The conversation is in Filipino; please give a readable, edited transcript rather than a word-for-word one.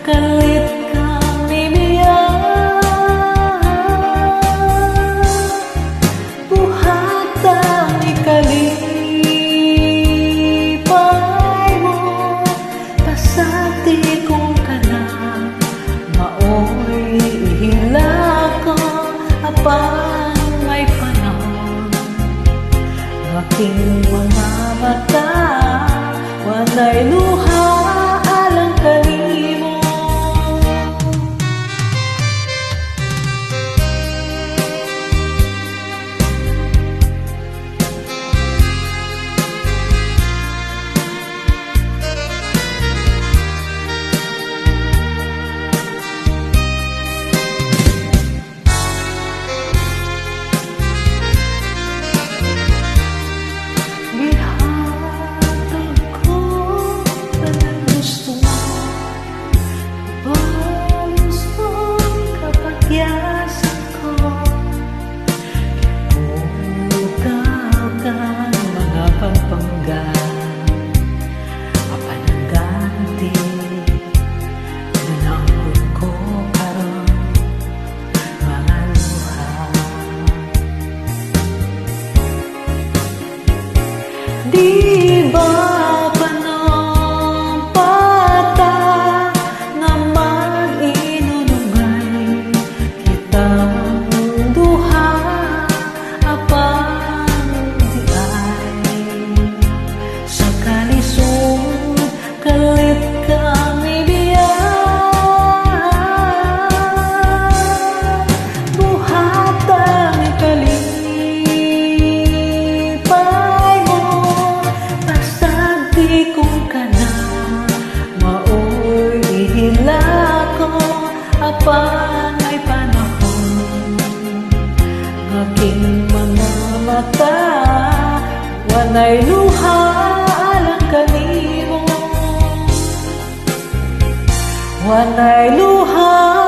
kalit kami buhatang ikalipay mo, pasati kong kana, maoy ihilako, apang may panahon. Aking mga mata, wanay luha alang kanimo. Di ba panampata nga mag-inunungay kitang duha, apang di ay sa kalisod kalit kami biyan, buhatang ikalipay kung kana, maoy ihilako, apang ay panahon. Aking mga mata, wanay luha alang kanimo, wanay luha